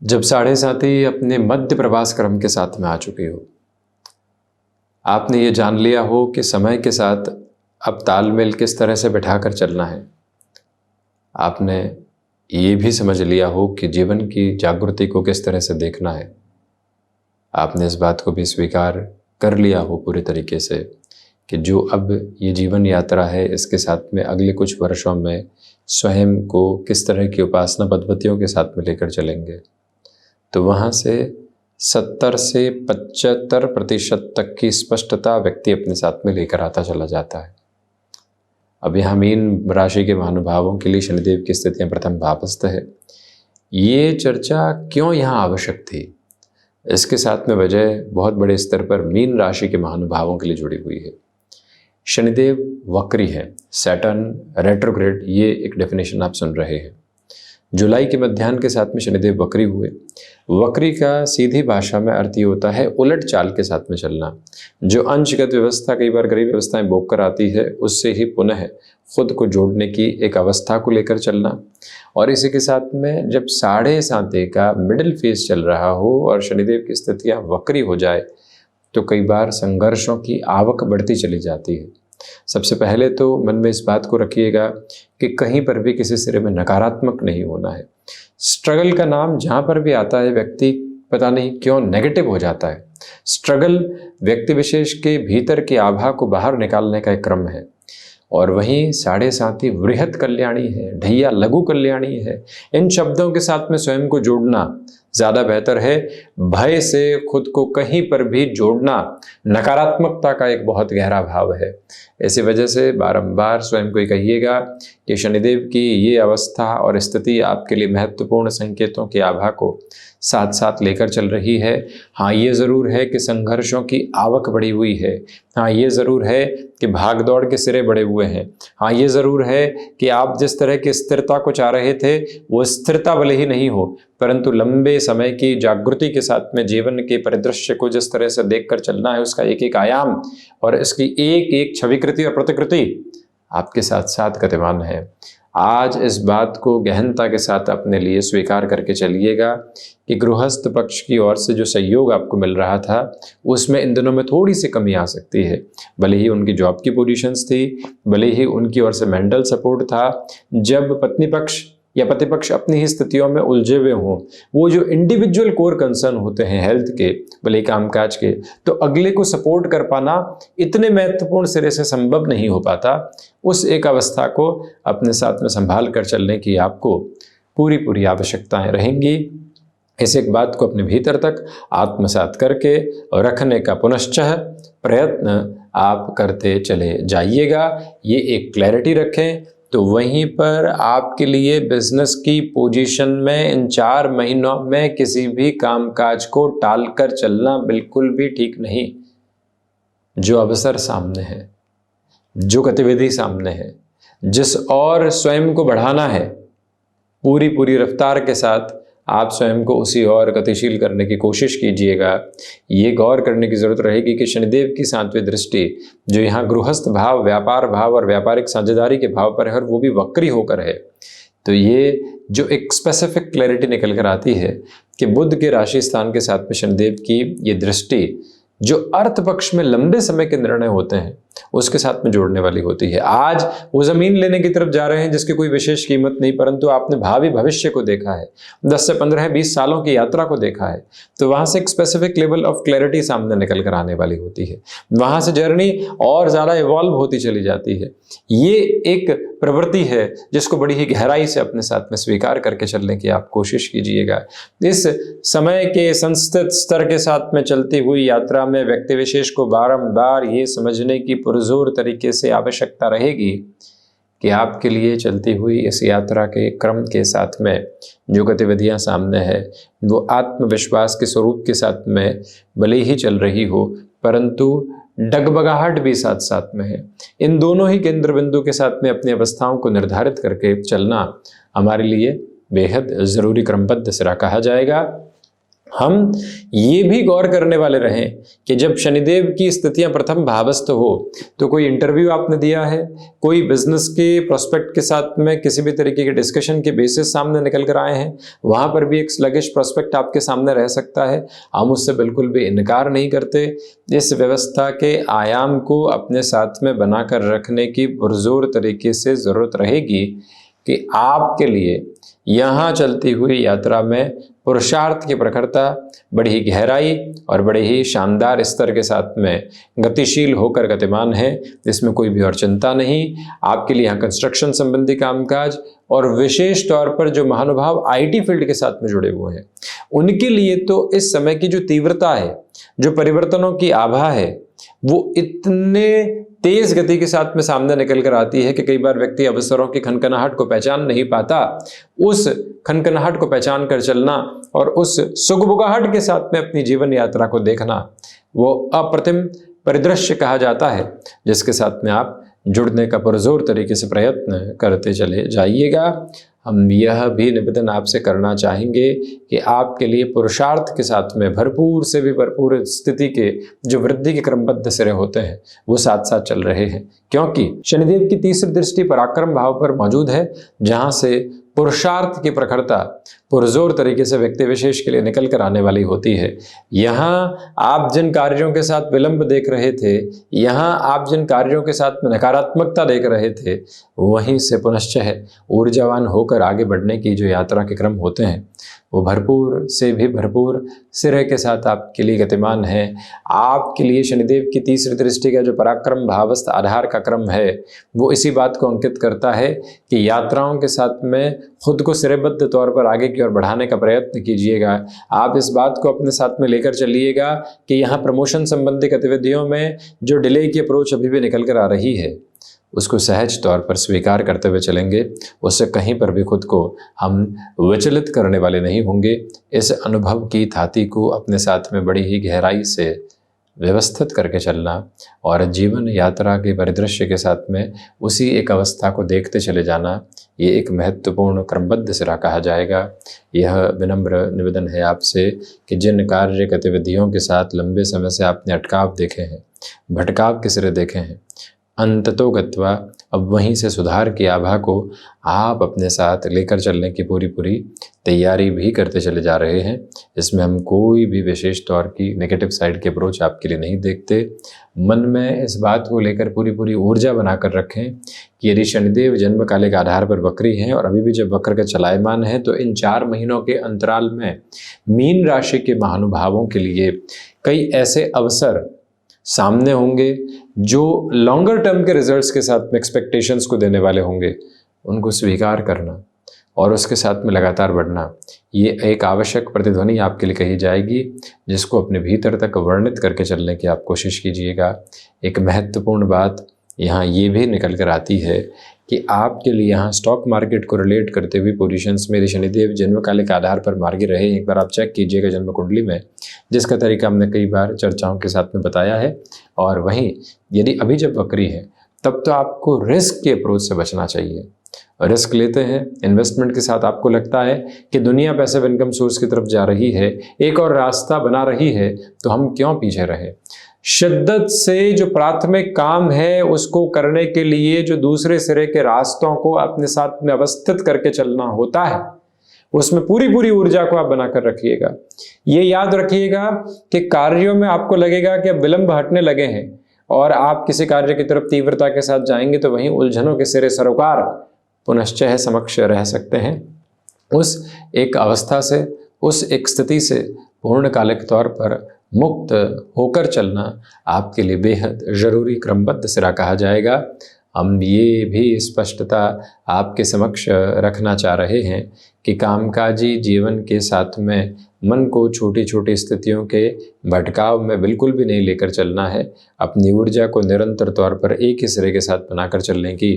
जब साढ़े साथी अपने मध्य प्रवास क्रम के साथ में आ चुकी हो, आपने ये जान लिया हो कि समय के साथ अब तालमेल किस तरह से बिठाकर चलना है, आपने ये भी समझ लिया हो कि जीवन की जागृति को किस तरह से देखना है, आपने इस बात को भी स्वीकार कर लिया हो पूरे तरीके से कि जो अब ये जीवन यात्रा है इसके साथ में अगले कुछ वर्षों में स्वयं को किस तरह की उपासना पद्धतियों के साथ में लेकर चलेंगे, तो वहाँ से 70 से 75% तक की स्पष्टता व्यक्ति अपने साथ में लेकर आता चला जाता है। अब यहाँ मीन राशि के महानुभावों के लिए शनिदेव की स्थितियाँ प्रथम भावस्थ है। ये चर्चा क्यों यहाँ आवश्यक थी, इसके साथ में वजह बहुत बड़े स्तर पर मीन राशि के महानुभावों के लिए जुड़ी हुई है। शनिदेव वक्री है, सैटर्न रेट्रोग्रेड, ये एक डेफिनेशन आप सुन रहे हैं। जुलाई के मध्याह्न के साथ में शनिदेव वक्री हुए। वक्री का सीधी भाषा में अर्थ ये होता है उलट चाल के साथ में चलना। जो अंशगत व्यवस्था कई बार गरीब व्यवस्थाएं भोग कर आती है, उससे ही पुनः खुद को जोड़ने की एक अवस्था को लेकर चलना। और इसी के साथ में जब साढ़े साते का मिडिल फेज चल रहा हो और शनिदेव की स्थितियाँ वक्री हो जाए तो कई बार संघर्षों की आवक बढ़ती चली जाती है। सबसे पहले तो मन में इस बात को रखिएगा कि कहीं पर भी किसी सिरे में नकारात्मक नहीं होना है। स्ट्रगल का नाम जहाँ पर भी आता है व्यक्ति पता नहीं क्यों नेगेटिव हो जाता है। स्ट्रगल व्यक्ति विशेष के भीतर की आभा को बाहर निकालने का एक क्रम है। और वहीं साढ़े साथी वृहत कल्याणी है, ढैया लघु कल्याणी है। इन शब्दों के साथ में स्वयं को जोड़ना ज़्यादा बेहतर है। भय से खुद को कहीं पर भी जोड़ना नकारात्मकता का एक बहुत गहरा भाव है। इसी वजह से बारंबार स्वयं को कहिएगा कि शनिदेव की ये अवस्था और स्थिति आपके लिए महत्वपूर्ण संकेतों की आभा को साथ साथ लेकर चल रही है। हाँ, ये ज़रूर है कि संघर्षों की आवक बढ़ी हुई है। हाँ, ये ज़रूर है कि भाग दौड़ के सिरे बढ़े हुए हैं। हाँ, ये ज़रूर है कि आप जिस तरह की स्थिरता को चाह रहे थे वो स्थिरता भले ही नहीं हो, परंतु लंबे समय की जागृति के साथ में जीवन के परिदृश्य को जिस तरह से देखकर चलना है, उसका एक एक आयाम और इसकी एक एक छविकृति और प्रतिकृति आपके साथ साथ गतिमान है। आज इस बात को गहनता के साथ अपने लिए स्वीकार करके चलिएगा कि गृहस्थ पक्ष की ओर से जो सहयोग आपको मिल रहा था उसमें इन दिनों में थोड़ी सी कमी आ सकती है। भले ही उनकी जॉब की पोजीशंस थी, भले ही उनकी ओर से मेंटल सपोर्ट था। जब पत्नी पक्ष या पति पक्ष अपनी ही स्थितियों में उलझे हुए हों, वो जो इंडिविजुअल कोर कंसर्न होते हैं हेल्थ के, भले कामकाज के, तो अगले को सपोर्ट कर पाना इतने महत्वपूर्ण सिरे से संभव नहीं हो पाता। उस एक अवस्था को अपने साथ में संभाल कर चलने की आपको पूरी आवश्यकताएं रहेंगी। इस एक बात को अपने भीतर तक आत्मसात करके और रखने का पुनश्चः प्रयत्न आप करते चले जाइएगा। ये एक क्लैरिटी रखें। तो वहीं पर आपके लिए बिजनेस की पोजीशन में इन 4 महीनों में किसी भी कामकाज को टालकर चलना बिल्कुल भी ठीक नहीं। जो अवसर सामने है, जो गतिविधि सामने है, जिस और स्वयं को बढ़ाना है, पूरी रफ्तार के साथ आप स्वयं को उसी और गतिशील करने की कोशिश कीजिएगा। ये गौर करने की ज़रूरत रहेगी कि शनिदेव की 7वीं दृष्टि जो यहाँ गृहस्थ भाव, व्यापार भाव और व्यापारिक साझेदारी के भाव पर है और वो भी वक्री होकर है, तो ये जो एक स्पेसिफिक क्लैरिटी निकल कर आती है कि बुध के राशि स्थान के साथ में शनिदेव की ये दृष्टि जो अर्थ पक्ष में लंबे समय के निर्णय होते हैं उसके साथ में जोड़ने वाली होती है। आज वो ज़मीन लेने की तरफ जा रहे हैं जिसकी कोई विशेष कीमत नहीं, परंतु आपने भावी भविष्य को देखा है, 10 से 15-20 सालों की यात्रा को देखा है, तो वहाँ से एक स्पेसिफिक लेवल ऑफ क्लैरिटी सामने निकल कर आने वाली होती है। वहाँ से जर्नी और ज़्यादा इवॉल्व होती चली जाती है। ये एक प्रवृत्ति है जिसको बड़ी ही गहराई से अपने साथ में स्वीकार करके चलने की आप कोशिश कीजिएगा। इस समय के संस्थित स्तर के साथ में चलती हुई यात्रा में व्यक्ति विशेष को बारंबार ये समझने की पुरजोर तरीके से आवश्यकता रहेगी कि आपके लिए चलती हुई इस यात्रा के क्रम के साथ में जो गतिविधियां सामने है वो आत्मविश्वास के स्वरूप के साथ में भले ही चल रही हो, परंतु डगबगाहट भी साथ साथ में है। इन दोनों ही केंद्र बिंदु के साथ में अपनी अवस्थाओं को निर्धारित करके चलना हमारे लिए बेहद ज़रूरी क्रमबद्ध सिरा कहा जाएगा। हम ये भी गौर करने वाले रहें कि जब शनिदेव की स्थितियां प्रथम भावस्थ हो तो कोई इंटरव्यू आपने दिया है, कोई बिजनेस के प्रोस्पेक्ट के साथ में किसी भी तरीके के डिस्कशन के बेसिस सामने निकल कर आए हैं, वहां पर भी एक स्लगिश प्रोस्पेक्ट आपके सामने रह सकता है। हम उससे बिल्कुल भी इनकार नहीं करते। इस व्यवस्था के आयाम को अपने साथ में बनाकर रखने की पुरजोर तरीके से ज़रूरत रहेगी कि आपके लिए यहाँ चलती हुई यात्रा में पुरुषार्थ की प्रखरता बड़ी ही गहराई और बड़े ही शानदार स्तर के साथ में गतिशील होकर गतिमान है। इसमें कोई भी और चिंता नहीं। आपके लिए यहाँ कंस्ट्रक्शन संबंधी कामकाज और विशेष तौर पर जो महानुभाव आईटी फील्ड के साथ में जुड़े हुए हैं, उनके लिए तो इस समय की जो तीव्रता है, जो परिवर्तनों की आभा है, वो इतने तेज गति के साथ में सामने निकल कर आती है कि कई बार व्यक्ति अवसरों की खनखनाहट को पहचान नहीं पाता। उस खनखनाहट को पहचान कर चलना और उस सुगबुगाहट के साथ में अपनी जीवन यात्रा को देखना, वो अप्रतिम परिदृश्य कहा जाता है, जिसके साथ में आप जुड़ने का पुरजोर तरीके से प्रयत्न करते चले जाइएगा। हम यह भी निवेदन आपसे करना चाहेंगे कि आपके लिए पुरुषार्थ के साथ में भरपूर से भी भरपूर स्थिति के जो वृद्धि के क्रमबद्ध सिरे होते हैं वो साथ साथ चल रहे हैं, क्योंकि शनिदेव की तीसरी दृष्टि पराक्रम भाव पर मौजूद है, जहां से पुरुषार्थ की प्रखरता पुरजोर तरीके से व्यक्ति विशेष के लिए निकल कर आने वाली होती है। यहाँ आप जिन कार्यों के साथ विलंब देख रहे थे, यहाँ आप जिन कार्यों के साथ में नकारात्मकता देख रहे थे, वहीं से पुनश्च ऊर्जावान होकर आगे बढ़ने की जो यात्रा के क्रम होते हैं वो भरपूर से भी भरपूर सिरे के साथ आपके लिए गतिमान है। आपके लिए शनिदेव की तीसरी दृष्टि का जो पराक्रम भावस्थ आधार का क्रम है, वो इसी बात को अंकित करता है कि यात्राओं के साथ में खुद को सिरेबद्ध तौर पर आगे की ओर बढ़ाने का प्रयत्न कीजिएगा। आप इस बात को अपने साथ में लेकर चलिएगा कि यहाँ प्रमोशन संबंधी गतिविधियों में जो डिले की अप्रोच अभी भी निकल कर आ रही है, उसको सहज तौर पर स्वीकार करते हुए चलेंगे। उससे कहीं पर भी खुद को हम विचलित करने वाले नहीं होंगे। इस अनुभव की थाती को अपने साथ में बड़ी ही गहराई से व्यवस्थित करके चलना और जीवन यात्रा के परिदृश्य के साथ में उसी एक अवस्था को देखते चले जाना, ये एक महत्वपूर्ण क्रमबद्ध सिरा कहा जाएगा। यह विनम्र निवेदन है आपसे कि जिन कार्य गतिविधियों के साथ लंबे समय से आपने अटकाव देखे हैं, भटकाव के सिरे देखे हैं, अंततो गत्वा अब वहीं से सुधार की आभा को आप अपने साथ लेकर चलने की पूरी तैयारी भी करते चले जा रहे हैं। इसमें हम कोई भी विशेष तौर की नेगेटिव साइड की अप्रोच आपके लिए नहीं देखते। मन में इस बात को लेकर पूरी ऊर्जा बनाकर रखें कि यदि शनिदेव जन्म कालिक आधार पर वक्री हैं और अभी भी जब वक्र का चलायमान है, तो इन 4 महीनों के अंतराल में मीन राशि के महानुभावों के लिए कई ऐसे अवसर सामने होंगे जो लॉन्गर टर्म के रिजल्ट्स के साथ में एक्सपेक्टेशंस को देने वाले होंगे। उनको स्वीकार करना और उसके साथ में लगातार बढ़ना, ये एक आवश्यक प्रतिध्वनि आपके लिए कही जाएगी, जिसको अपने भीतर तक वर्णित करके चलने की आप कोशिश कीजिएगा। एक महत्वपूर्ण बात यहाँ ये भी निकल कर आती है कि आपके लिए यहाँ स्टॉक मार्केट को रिलेट करते हुए पोजीशंस में शनिदेव जन्मकालिक आधार पर मार्गी रहे। एक बार आप चेक कीजिएगा जन्म कुंडली में, जिसका तरीका हमने कई बार चर्चाओं के साथ में बताया है। और वहीं यदि अभी जब वक्री है, तब तो आपको रिस्क के अप्रोच से बचना चाहिए। रिस्क लेते हैं इन्वेस्टमेंट के साथ, आपको लगता है कि दुनिया पैसिव इनकम सोर्स की तरफ जा रही है, एक और रास्ता बना रही है, तो हम क्यों पीछे रहे। शिद्दत से जो प्राथमिक काम है उसको करने के लिए जो दूसरे सिरे के रास्तों को अपने साथ में अवस्थित करके चलना होता है, उसमें पूरी ऊर्जा को आप बनाकर रखिएगा। ये याद रखिएगा कि कार्यों में आपको लगेगा कि अब विलंब हटने लगे हैं और आप किसी कार्य की तरफ तीव्रता के साथ जाएंगे, तो वहीं उलझनों के सिरे सरोकार पुनश्च समक्ष रह सकते हैं। उस एक अवस्था से, उस एक स्थिति से पूर्णकालिक तौर पर मुक्त होकर चलना आपके लिए बेहद ज़रूरी क्रमबद्ध सिरा कहा जाएगा। हम ये भी स्पष्टता आपके समक्ष रखना चाह रहे हैं कि कामकाजी जीवन के साथ में मन को छोटी स्थितियों के भटकाव में बिल्कुल भी नहीं लेकर चलना है। अपनी ऊर्जा को निरंतर तौर पर एक ही सिरे के साथ बनाकर चलने की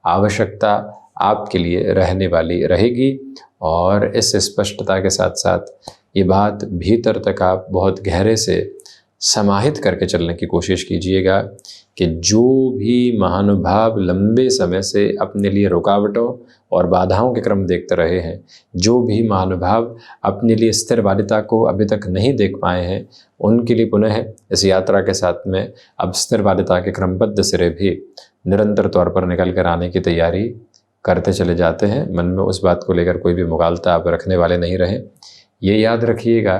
आवश्यकता आपके लिए रहने वाली रहेगी। और इस स्पष्टता के साथ साथ ये बात भीतर तक आप बहुत गहरे से समाहित करके चलने की कोशिश कीजिएगा कि जो भी महानुभाव लंबे समय से अपने लिए रुकावटों और बाधाओं के क्रम देखते रहे हैं, जो भी महानुभाव अपने लिए स्थिरवादिता को अभी तक नहीं देख पाए हैं, उनके लिए पुनः इस यात्रा के साथ में अब स्थिरवादिता के क्रमबद्ध सिरे भी निरंतर तौर पर निकल कर आने की तैयारी करते चले जाते हैं। मन में उस बात को लेकर कोई भी मुगालता आप रखने वाले नहीं रहें। ये याद रखिएगा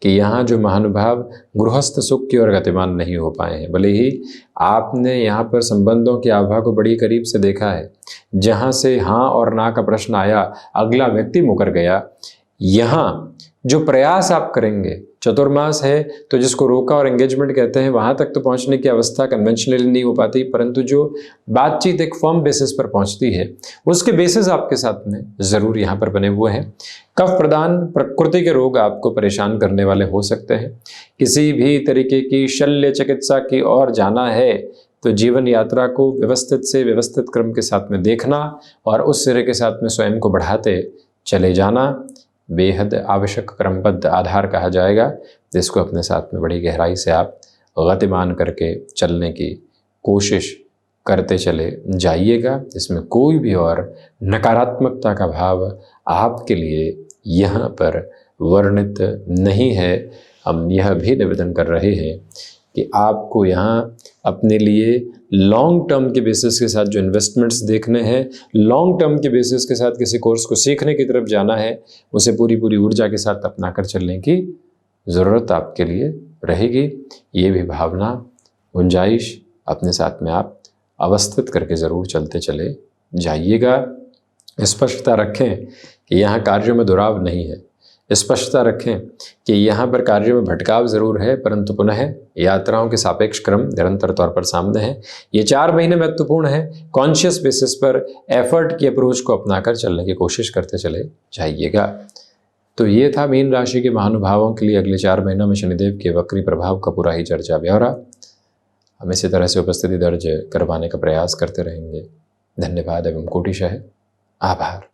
कि यहाँ जो महानुभाव गृहस्थ सुख की ओर गतिमान नहीं हो पाए हैं, भले ही आपने यहाँ पर संबंधों की आभा को बड़ी करीब से देखा है, जहाँ से हाँ और ना का प्रश्न आया अगला व्यक्ति मुकर गया, यहाँ जो प्रयास आप करेंगे, चतुर्मास है तो जिसको रोका और एंगेजमेंट कहते हैं, वहाँ तक तो पहुँचने की अवस्था कन्वेंशनली नहीं हो पाती, परंतु जो बातचीत एक फर्म बेसिस पर पहुँचती है उसके बेसिस आपके साथ में ज़रूर यहाँ पर बने हुए हैं। कफ प्रदान प्रकृति के रोग आपको परेशान करने वाले हो सकते हैं। किसी भी तरीके की शल्य चिकित्सा की ओर जाना है तो जीवन यात्रा को व्यवस्थित क्रम के साथ में देखना और उस सिरे के साथ में स्वयं को बढ़ाते चले जाना बेहद आवश्यक क्रमबद्ध आधार कहा जाएगा, जिसको अपने साथ में बड़ी गहराई से आप गतिमान करके चलने की कोशिश करते चले जाइएगा। इसमें कोई भी और नकारात्मकता का भाव आपके लिए यहाँ पर वर्णित नहीं है। हम यह भी निवेदन कर रहे हैं कि आपको यहाँ अपने लिए लॉन्ग टर्म के बेसिस के साथ जो इन्वेस्टमेंट्स देखने हैं, लॉन्ग टर्म के बेसिस के साथ किसी कोर्स को सीखने की तरफ जाना है, उसे पूरी ऊर्जा के साथ अपना कर चलने की ज़रूरत आपके लिए रहेगी। ये भी भावना, गुंजाइश अपने साथ में आप अवस्थित करके ज़रूर चलते चले जाइएगा। स्पष्टता रखें कि यहाँ कार्यों में दुराव नहीं है। स्पष्टता रखें कि यहाँ पर कार्यों में भटकाव ज़रूर है, परंतु पुनः यात्राओं के सापेक्ष क्रम निरंतर तौर पर सामने है। ये 4 महीने महत्वपूर्ण है। कॉन्शियस बेसिस पर एफर्ट की अप्रोच को अपनाकर चलने की कोशिश करते चले जाइएगा। तो ये था मीन राशि के महानुभावों के लिए अगले 4 महीनों में शनिदेव के वक्री प्रभाव का पूरा ही चर्चा ब्यौरा। हम इसी तरह से उपस्थिति दर्ज करवाने का प्रयास करते रहेंगे। धन्यवाद एवं कोटिशः आभार।